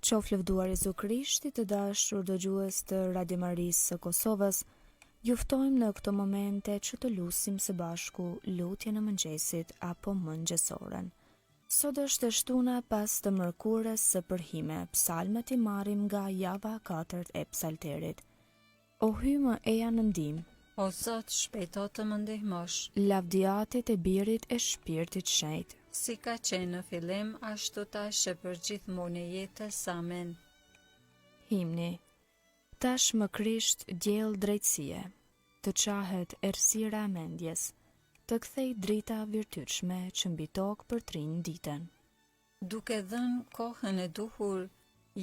Qof lëvduar Jezu Krishti, të dashur dëgjues të Radio Marisë së Kosovës, ju ftojmë në këto momente që të lutim së bashku lutjen e mëngjesit apo mëngjesoren. Sot është e shtuna pas të mërkurës së përhime, psalmet i marrim nga java 4 e psalterit. O hymë eja në ndim, O Zot, shpejto të më ndihmosh. Lavdiatit e birit e shpirtit shenjt. Si ka qenë në fillim, ashtu tash e për gjithmonë e jetës. Amen. Himni. Tash më Krisht djell drejtësie, të qahet errësira e mendjes, të kthej drita virtytshme që mbi tokë përtrin ditën. Duke dhënë kohën e duhur,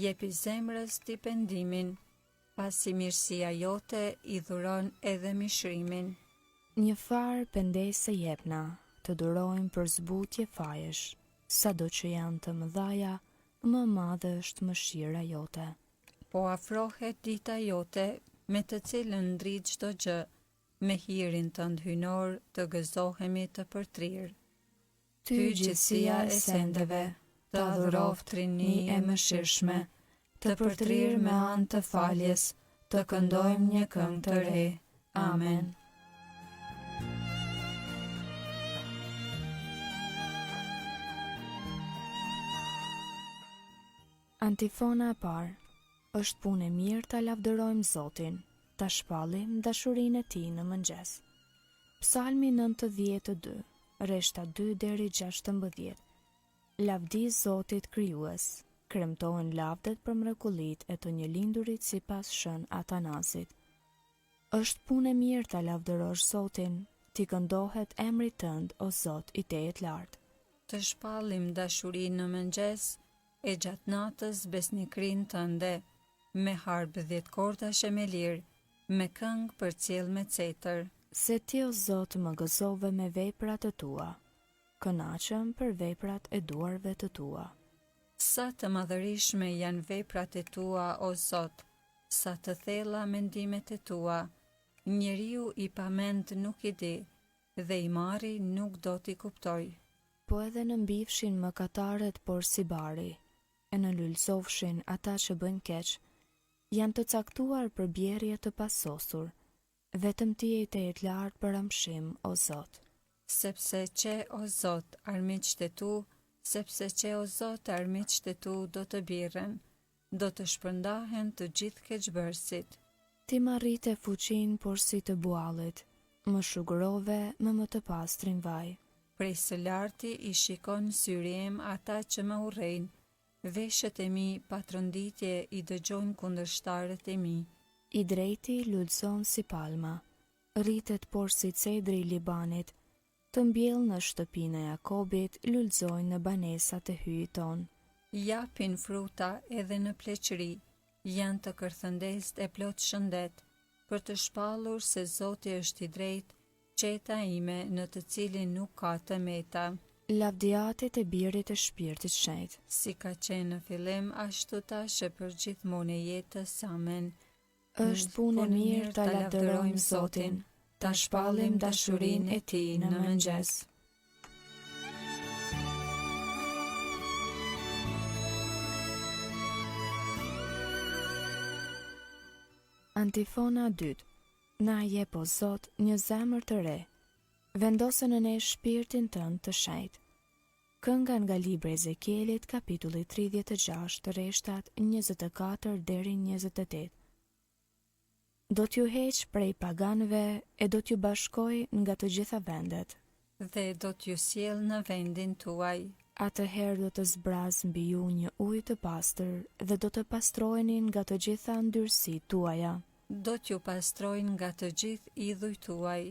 jepi zemrës ti pendimin, pasi mirësia jote i dhuron edhe mishrimin. Një farë pendese jepna, të durojmë për zbutje fajesh, sado që janë të mëdhaja, më madhe është mëshira jote. Po afrohet dita jote, me të cilën ndrit çdo gjë, me hirin tënd hynor të gëzohemi të përtrirë. Ty gjithësia e sendeve, të adhuroft rini e mëshirshme, të përtrirë me anë të faljes, të këndojmë një këngë të re. Amen. Antifona e parë. Është punë e mirë ta lavdërojmë Zotin, ta shpallim dashurinë e tij në mëngjes. Psalmi 92, rreshta 2 deri 16. Lavdi Zotit krijues. Kremtohen lavdet për mrekullitë e të njëlindurit sipas Shën Atanasit. Është punë e mirë ta lavdërosh Zotin, ti këndohet emri tënd o Zot i tejet lartë. Të shpallim dashurinë në mëngjes, e gjatë natës besnikrin tënde, me harpë 10 kordash e me lirë, me këngë për cilë me cetër. Se ti o Zot më gëzove me veprat e tua, kënaqem për veprat e duarve të tua. Sa të madhërishme janë veprat e tua, o Zot, sa të thella mendimet e tua, njeriu i pamend nuk i di, dhe i marri nuk do t'i kuptoj. Po edhe në mbifshin mëkatarët por si bari, e në lulsofshin ata që bëjnë keq, janë të caktuar për bjerje të pasosur, vetëm ti e të jetë lartë për amshim, o Zot. Sepse që, o Zot, armiqtë e tu, sepse që o Zot armiqtë e tu do të birren, do të shpërndahen të gjithë keqbërësit. Ti më rrite fuqin por si të buallit, më shugërove me më të pastrin vaj. Prej së larti i shikon syri im ata që më urrejnë, veshët e mi patronditje i dëgjojnë kundërshtarët e mi. I drejti lulson si palma, rritet por si cedri i Libanit, të mbjell në shtëpinë e Jakobit, lulzojnë në banesat e hyjit ton. Japin fruta edhe në pleqëri, janë të kërthëndest e plot shëndet, për të shpallur se Zoti është i drejtë, qeta ime në të cilin nuk ka të meta. Lavdiatit e birit e shpirtit shenjt. Si ka qenë në fillim, ashtu tash e për gjithmonë e jetës. Amen. Është punë e mirë ta lavdërojmë Zotin, ta shpallim dashurinë e tij në mëngjes. Antifona 2. Na jep o Zot një zemër të re, vendosë në ne shpirtin tënd të shenjtë. Kënga nga libri Ezekielit, kapitulli 36, rreshtat 24 deri 28. Do t'ju heq prej paganëve e do t'ju bashkoj nga të gjitha vendet. Dhe do t'ju sjell në vendin tuaj. Atëherë do të zbraz mbi ju një ujë të pastër dhe do të pastroheni nga të gjitha ndyrësitë tuaja. Do t'ju pastrojnë nga të gjithë idhujt tuaj.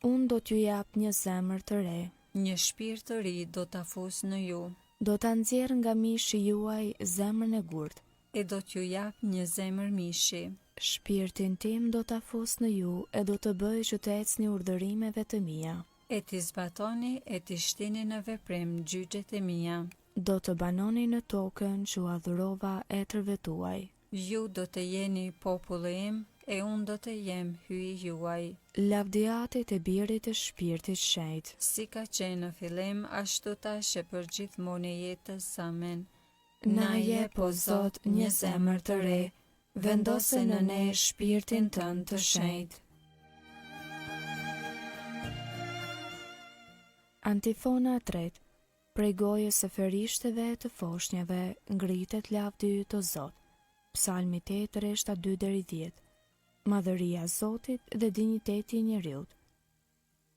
Unë do t'ju jap një zemër të re. Një shpirt të ri do t'a fus në ju. Do t'a nxjerr nga mishi juaj zemrën e gurtë. E do t'ju jap një zemër mishi. Shpirtin tim do t'a fus në ju e do të bëj që të ecni urdhërimeve të mia. E t'i zbatoni e t'i shtini në veprim gjyqjet e mia. Do të banoni në tokën që u adhurova etërve tuaj. Ju do të jeni populli im e unë do të jem hyji juaj. Lavdiatit e birit e shpirtit shenjt. Si ka qenë në fillim, ashtu tash e për gjithmonë e jetës. Amen. Na jep o Zot një zemër të re, vendose në ne shpirtin tënd të shenjtë. Antifona 3. Prej gojës së ferishteve të foshnjave ngritet lavdi yt o Zot. Psalmi 8, rreshta 2-10. Madhëria e Zotit dhe dinjiteti i njeriut.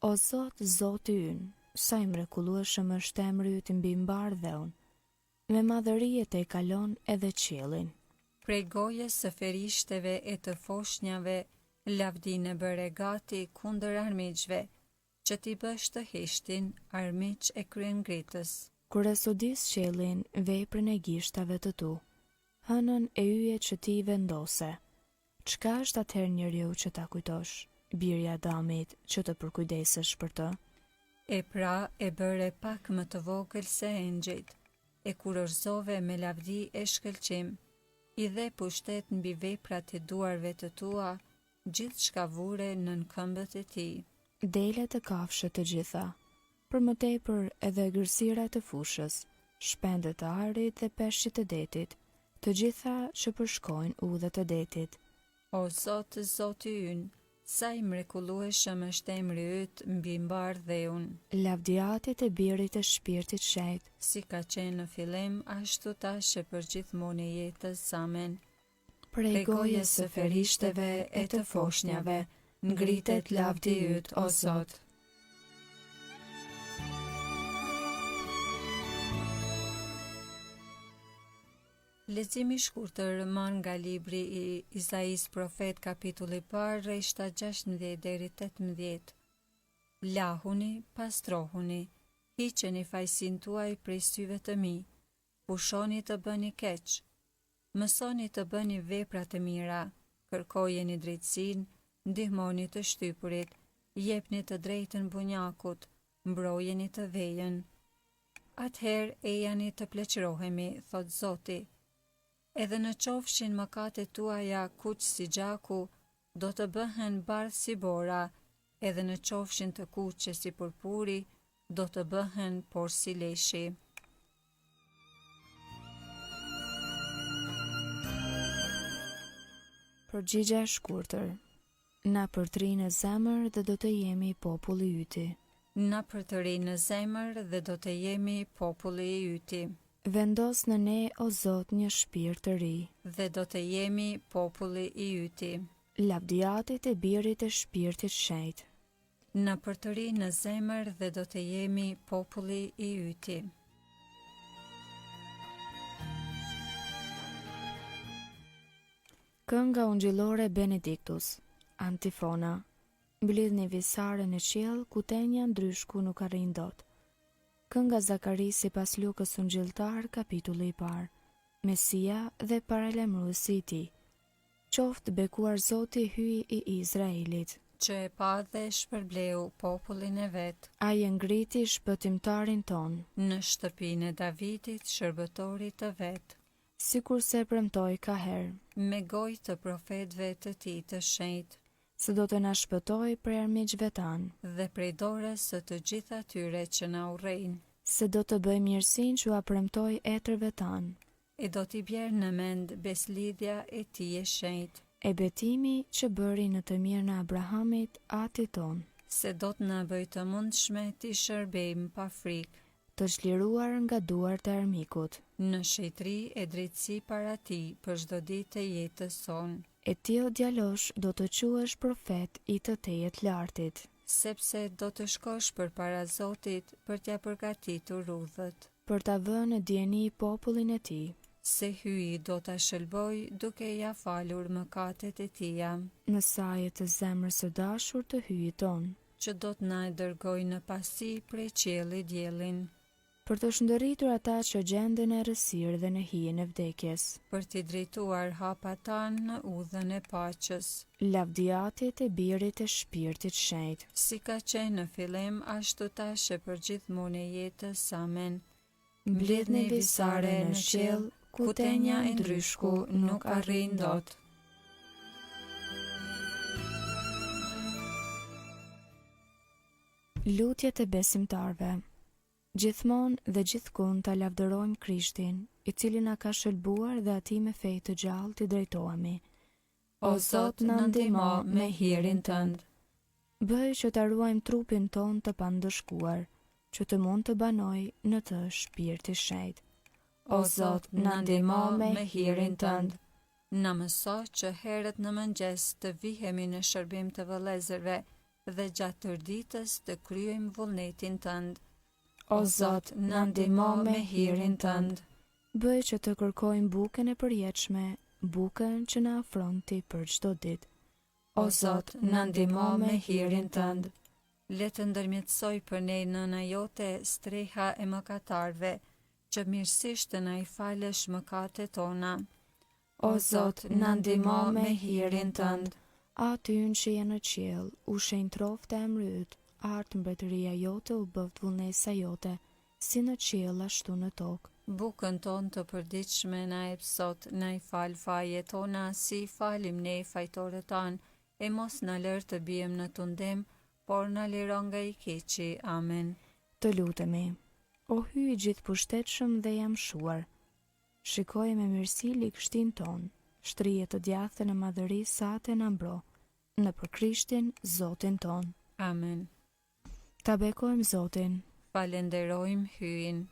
O Zot, Zoti ynë, sa i mrekullueshëm është emri yt mbi mbar dheun. Me madhëri e te kalon edhe qiellin. Prej gojës së ferishteve e të foshnjave, lavdin e bëre gati kundër armiqve, që t'i bësh të heshtin armiq e kryengritës. Kur e sodis qiellin veprën e gishtave të tu, hënën e yje që ti vendose. Çka është atëherë njeriu që ta kujtosh, birja Adamit që të përkujdesesh për të? E pra e bëre pak më të vogël se engjëjt, e kurorëzove me lavdi e shkëlqim, i dhe pushtet mbi veprat e duarve të tua, gjithçka vure nën këmbët e tij. Dele të kafshët të gjitha, për më tepër edhe gërësira të fushës, shpendet të arit dhe peshqit të detit, të gjitha që përshkojnë udhët e detit. O Zot, Zoti ynë, sa i mrekullueshëm është emri yt mbi mbar dheun. Lavdiatit e birit e shpirtit shenjtë, Si ka qenë në fillim, ashtu tash e për gjithmonë e jetës. Amen. prej gojës së ferishteve e të foshnjave, ngritet lavdi yt o Zot. Leximi i shkurtër marr nga libri i Izais profet kapitulli i parë rreshta 16 deri 18. Lahuni, pastrohuni, hiqeni fajsin tuaj prej syve të mi, pushoni të bëni keq, mësoni të bëni veprat e mira, kërkojeni drejtsin, ndihmoni të shtypurit, jepni të drejtën bunjakut, mbrojeni të vejën. Atëherë ejani të pleqërohemi, thot Zoti. Edhe në qofshin mëkatet tuaja kuq si gjaku, do të bëhen bardhë si bora, edhe në qofshin të kuqe si purpuri, do të bëhen por si leshi. Përgjigje e shkurtër. Na përtri në zemër dhe do të jemi populli yti. Na përtëri në zemër dhe do të jemi populli i yti. Vendos në ne o Zot një shpirt të ri. Dhe do të jemi populli i yti. Lavdiatit e birit e shpirtit shenjtë. Na përtëri në zemër dhe do të jemi populli i yti. Kënga ungjillore Benediktus. Antifona. Mblidhni visare në qiell ku tenja ndryshku nuk arrin dot. Kënga Zakaris sipas Lukës ungjilltar kapitulli i parë. Mesia dhe paralajmëruesi i tij. Qoftë bekuar Zoti hyj i Izraelit, Që e pa dhe shpërbleu popullin e vet, ai e ngriti shpëtimtarin ton, në shtëpinë e Davidit, shërbëtorit të vet, sikur se premtoi ka herë, me gojë të profetëve të tij të shenjtë, se do të na shpëtoi prej armiqve tan, dhe prej dorës së të gjithë atyre që na urrejnë, se do të bëj mirësinë që ua premtoi etërve tan, e do t'i bjerë në mend beslidhja e tij e shenjtë, e betimi që bëri në të mirë në Abrahamit, ati ton, se do të na bëj të mundshme t'i shërbejmë pa frikë, të çliruar nga duart e armikut, në shetri e drejtësi para tij për çdo ditë të jetës sonë, e ti o djalosh do të quhesh profet i të Tejet Lartit, sepse do të shkosh përpara Zotit për t'ja përgatitur rrugët, për ta vënë në dieni popullin e tij, se hyi do ta shëlboj duke ja falur mëkatet e tija, në sajet të zemrës së dashur të hyjit ton, që do të na e dërgoj në pasi prej qiellit diellin, për të shndërritur ata që gjenden e errësirë dhe në hijen e vdekjes, për t'i drejtuar hapat tanë në udhën e paqes, lavdiatit e birit e shpirtit shenjtë, si ka qenë në fillim ashtu tash e për gjithmonë e jetës. Amen. Mblidhni visare në qiell ku tenja e ndryshku nuk arrin dot. Lutjet e besimtarve. Gjithmonë dhe gjithkund ta lavdërojmë Krishtin, i cili na ka shëlbuar dhe ati me fej të gjallë të drejtohemi. O Zot, na ndihmo me hirin tënd. Bëj që të ruajmë trupin ton të pandëshkuar, që të mund të banoj në të shpirti shenjtë. O Zot, na ndihmo me hirin tënd. Na mëso që herët në mëngjes të vihemi në shërbim të vëllezërve dhe gjatë tërditës të kryejmë vullnetin tënd. O Zot, na ndihmo me hirin tënd. Bëj që të kërkojmë bukën e përjetshme, bukën që na afron ti për çdo ditë. O Zot, na ndihmo me hirin tënd. Le të ndërmjetësoj për ne nëna jote streha e mëkatarve, që mirësisht të na i falësh mëkatet tona. O Zot, na ndihmo me hirin tënd. Aty që je në qiell, u shenjë trofta e mryt, art mbretëria jote u bëft vullnesa jote, si në qiell ashtu në tokë. Bukën ton të përditshme na jep sot, na i fal fajet tona si i falim ne fajtorët tanë, e mos na lër të bijem në tundim, por na liro nga i keqi. Amen. Të lutemi. O hy i gjithë pushtetshëm dhe jam shuar, shikoje me mirësi likështin ton, shtrije të djathtën e madhërisë sa të na mbro, në për Krishtin Zotin ton. Amen. Ta bekojmë Zotin. Falenderojmë hyin.